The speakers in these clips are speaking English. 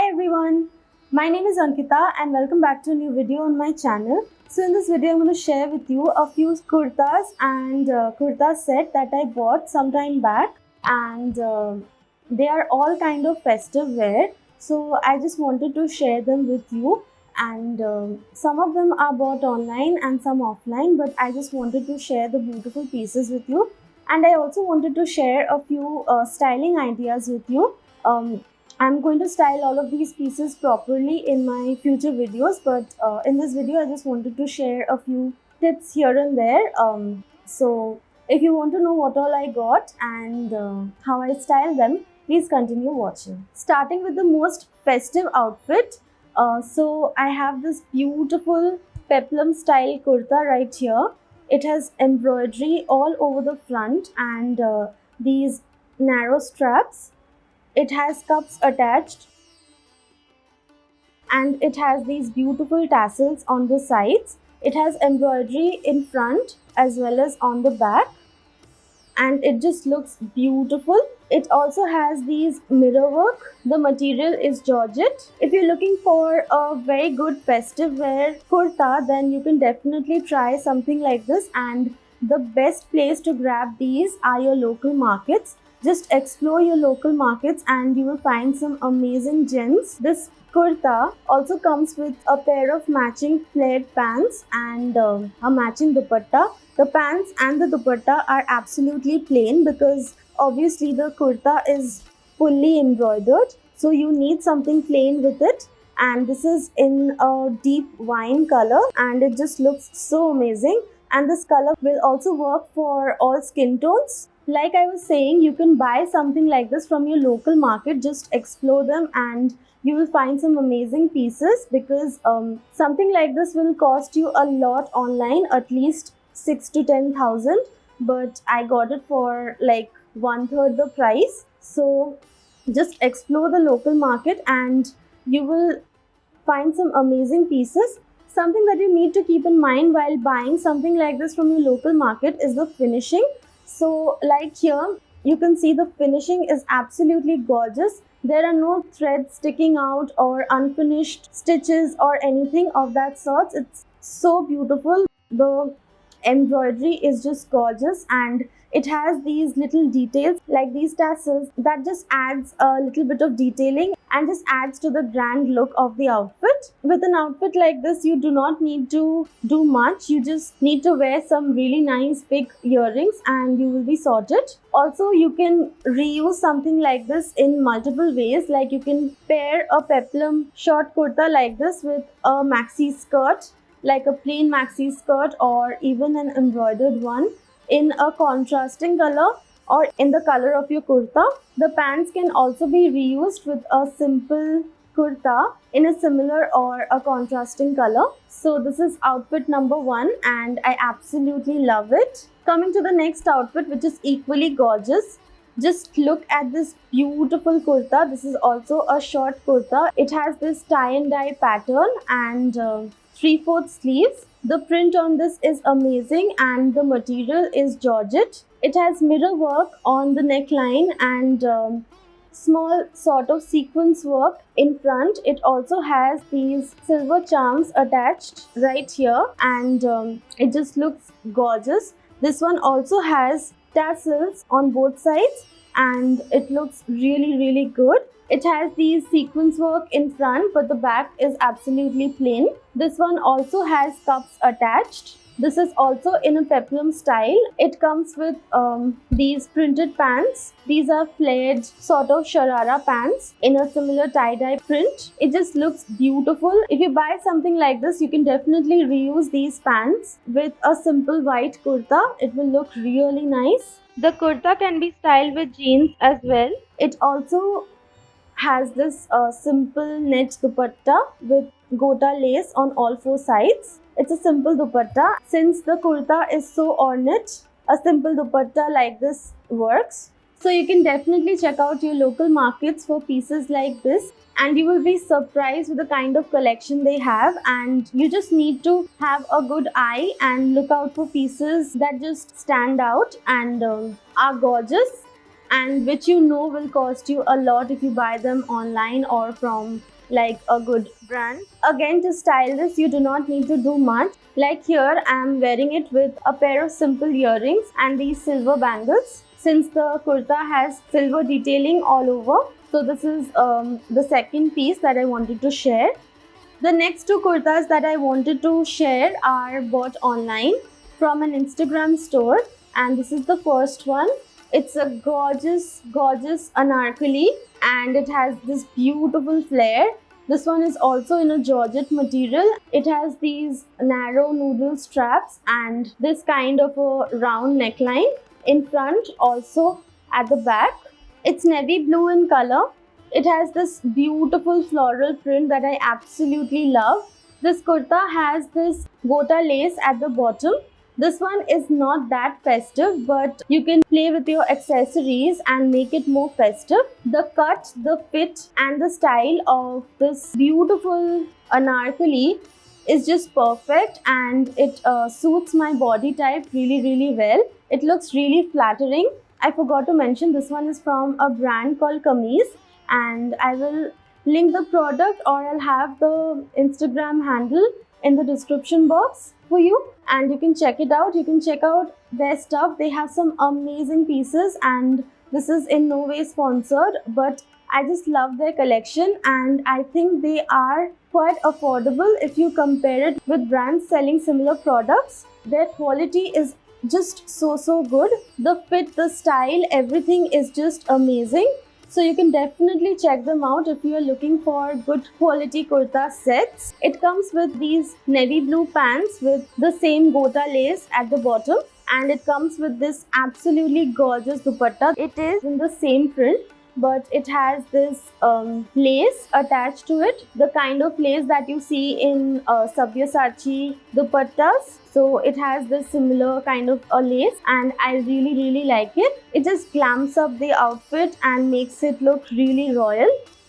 Hi everyone, my name is Ankita and welcome back to a new video on my channel. So in this video I'm going to share with you a few kurtas and kurta set that I bought some time back, and they are all kind of festive wear. So I just wanted to share them with you, and some of them are bought online and some offline, but I just wanted to share the beautiful pieces with you, and I also wanted to share a few styling ideas with you. I'm going to style all of these pieces properly in my future videos, but in this video I just wanted to share a few tips here and there. So if you want to know what all I got and how I style them, please continue watching. Starting with the most festive outfit. So I have this beautiful peplum style kurta right here. It has embroidery all over the front and these narrow straps. It has cups attached and it has these beautiful tassels on the sides. It has embroidery in front as well as on the back, and it just looks beautiful. It also has these mirror work. The material is georgette. If you're looking for a very good festive wear kurta, then you can definitely try something like this, and the best place to grab these are your local markets. Just explore your local markets and you will find some amazing gems. This kurta also comes with a pair of matching flared pants and a matching dupatta. The pants and the dupatta are absolutely plain because obviously the kurta is fully embroidered, so you need something plain with it. And this is in a deep wine color and it just looks so amazing. And this color will also work for all skin tones. Like I was saying, you can buy something like this from your local market. Just explore them and you will find some amazing pieces, because something like this will cost you a lot online, at least 6 to 10,000, but I got it for like 1/3 the price. So just explore the local market and you will find some amazing pieces. Something that you need to keep in mind while buying something like this from your local market is the finishing. So like here, you can see the finishing is absolutely gorgeous. There are no threads sticking out or unfinished stitches or anything of that sort. It's so beautiful. The embroidery is just gorgeous and it has these little details like these tassels that just adds a little bit of detailing and just adds to the grand look of the outfit. With an outfit like this, you do not need to do much. You just need to wear some really nice big earrings and you will be sorted. Also, you can reuse something like this in multiple ways. Like you can pair a peplum short kurta like this with a maxi skirt, like a plain maxi skirt or even an embroidered one in a contrasting color or in the color of your kurta. The pants can also be reused with a simple kurta in a similar or a contrasting color. So this is outfit number 1 and I absolutely love it. Coming to the next outfit, which is equally gorgeous. Just look at this beautiful kurta. This is also a short kurta. It has this tie and dye pattern and 3/4 sleeves. The print on this is amazing and the material is georgette. It has mirror work on the neckline and small sort of sequence work in front. It also has these silver charms attached right here and it just looks gorgeous. This one also has tassels on both sides and it looks really good. It has these sequence work in front, but the back is absolutely plain. This one also has cups attached. This is also in a peplum style. It comes with these printed pants. These are flared sort of sharara pants in a similar tie-dye print. It just looks beautiful. If you buy something like this, you can definitely reuse these pants with a simple white kurta. It will look really nice. The kurta can be styled with jeans as well. It also has this simple net dupatta with gota lace on all 4 sides. It's a simple dupatta. Since the kurta is so ornate, a simple dupatta like this works. So you can definitely check out your local markets for pieces like this and you will be surprised with the kind of collection they have, and you just need to have a good eye and look out for pieces that just stand out and are gorgeous and which you know will cost you a lot if you buy them online or from like a good brand. Again, to style this, you do not need to do much. Like here, I am wearing it with a pair of simple earrings and these silver bangles. Since the kurta has silver detailing all over, so this is the second piece that I wanted to share. The next two kurtas that I wanted to share are bought online from an Instagram store, and this is the first one. It's a gorgeous anarkali, and it has this beautiful flare. This one is also in a georgette material. It has these narrow noodle straps and this kind of a round neckline in front, also at the back. It's navy blue in color. It has this beautiful floral print that I absolutely love. This kurta has this gota lace at the bottom. This one is not that festive, but you can play with your accessories and make it more festive. The cut, the fit and the style of this beautiful anarkali is just perfect, and it suits my body type really well. It looks really flattering. I forgot to mention this one is from a brand called Kameez, and I will link the product, or I'll have the Instagram handle in the description box for you, and you can check it out. You can check out their stuff. They have some amazing pieces, and this is in no way sponsored, but I just love their collection, and I think they are quite affordable if you compare it with brands selling similar products. Their quality is just so good. The fit, the style, everything is just amazing. So you can definitely check them out if you are looking for good quality kurta sets. It comes with these navy blue pants with the same gota lace at the bottom, and it comes with this absolutely gorgeous dupatta. It is in the same print, but it has this lace attached to it, the kind of lace that you see in Sabyasachi dupattas. So it has this similar kind of a lace, and I really like it. It just glamps up the outfit and makes it look really royal.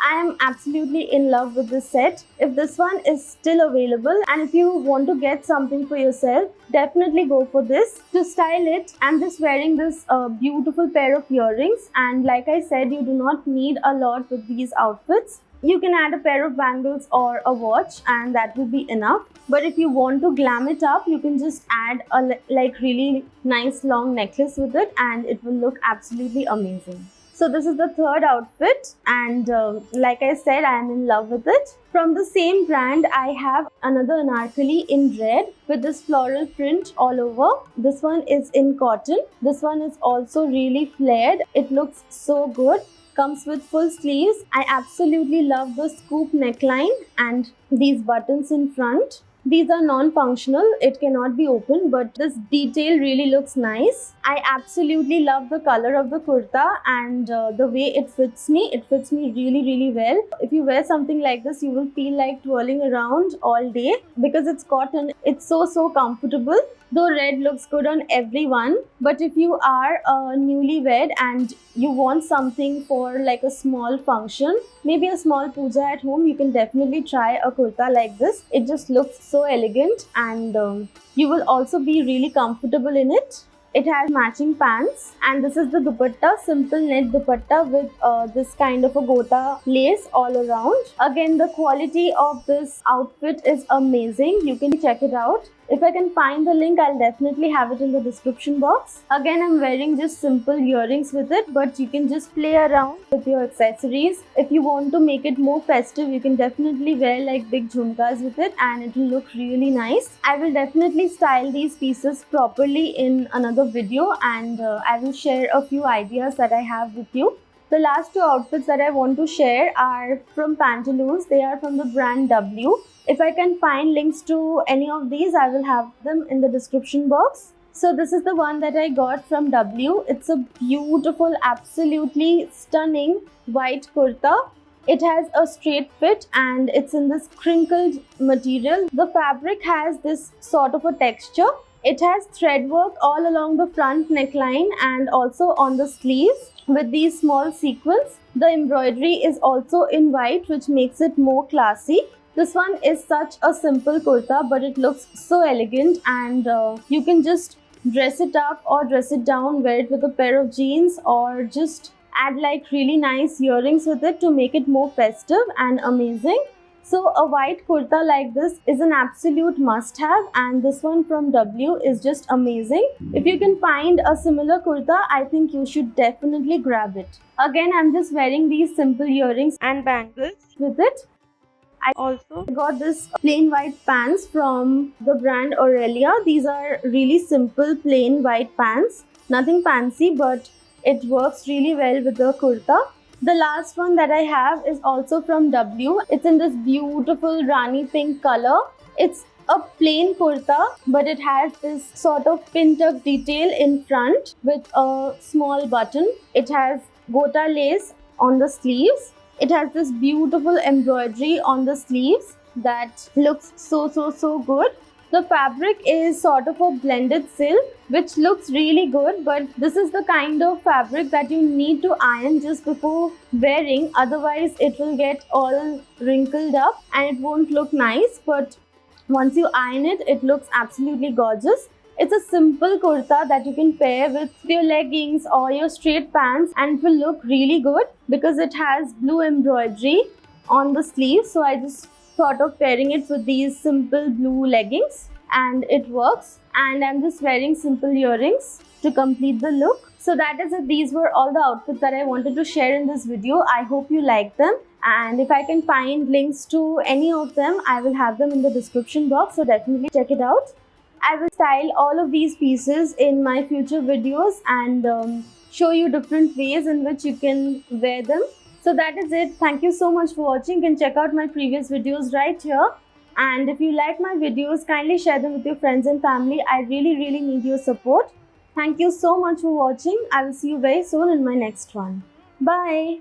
I am absolutely in love with this set. If this one is still available and if you want to get something for yourself, definitely go for this. To style it, I'm just wearing this beautiful pair of earrings, and like I said, you do not need a lot with these outfits. You can add a pair of bangles or a watch and that will be enough. But if you want to glam it up, you can just add a like really nice long necklace with it, and it will look absolutely amazing. So this is the third outfit, and like I said, I am in love with it. From the same brand, I have another anarkali in red with this floral print all over. This one is in cotton. This one is also really flared. It looks so good. Comes with full sleeves. I absolutely love the scoop neckline and these buttons in front. These are non-functional, it cannot be opened, but this detail really looks nice. I absolutely love the color of the kurta and the way it fits me. It fits me really well. If you wear something like this, you will feel like twirling around all day because it's cotton. It's so comfortable. Though red looks good on everyone, but if you are a newlywed and you want something for like a small function, maybe a small puja at home, you can definitely try a kurta like this. It just looks so elegant, and you will also be really comfortable in it. It has matching pants, and this is the dupatta, simple net dupatta with this kind of a gota lace all around. Again, the quality of this outfit is amazing. You can check it out. If I can find the link, I'll definitely have it in the description box. Again, I'm wearing just simple earrings with it, but you can just play around with your accessories. If you want to make it more festive, you can definitely wear like big jhumkas with it and it will look really nice. I will definitely style these pieces properly in another video, and I will share a few ideas that I have with you. The last two outfits that I want to share are from Pantaloons. They are from the brand W. If I can find links to any of these, I will have them in the description box. So this is the one that I got from W. It's a beautiful, absolutely stunning white kurta. It has a straight fit and it's in this crinkled material. The fabric has this sort of a texture. It has thread work all along the front neckline and also on the sleeves with these small sequins. The embroidery is also in white, which makes it more classy. This one is such a simple kurta, but it looks so elegant, and you can just dress it up or dress it down, wear it with a pair of jeans or just add like really nice earrings with it to make it more festive and amazing. So a white kurta like this is an absolute must have, and this one from W is just amazing. If you can find a similar kurta, I think you should definitely grab it. Again, I'm just wearing these simple earrings and bangles with it. I also got this plain white pants from the brand Aurelia. These are really simple plain white pants, nothing fancy, but it works really well with the kurta. The last one that I have is also from W. It's in this beautiful Rani pink color. It's a plain kurta, but it has this sort of pin tuck detail in front with a small button. It has gota lace on the sleeves. It has this beautiful embroidery on the sleeves that looks so good. The fabric is sort of a blended silk, which looks really good, but this is the kind of fabric that you need to iron just before wearing, otherwise it will get all wrinkled up and it won't look nice. But once you iron it, it looks absolutely gorgeous. It's a simple kurta that you can pair with your leggings or your straight pants, and it will look really good because it has blue embroidery on the sleeves. So I just thought of pairing it with these simple blue leggings, and it works. And I'm just wearing simple earrings to complete the look. So that is it. These were all the outfits that I wanted to share in this video. I hope you like them, and if I can find links to any of them, I will have them in the description box, so definitely check it out. I will style all of these pieces in my future videos and show you different ways in which you can wear them. So that is it. Thank you so much for watching. You can check out my previous videos right here. And if you like my videos, kindly share them with your friends and family. I really need your support. Thank you so much for watching. I will see you very soon in my next one. Bye.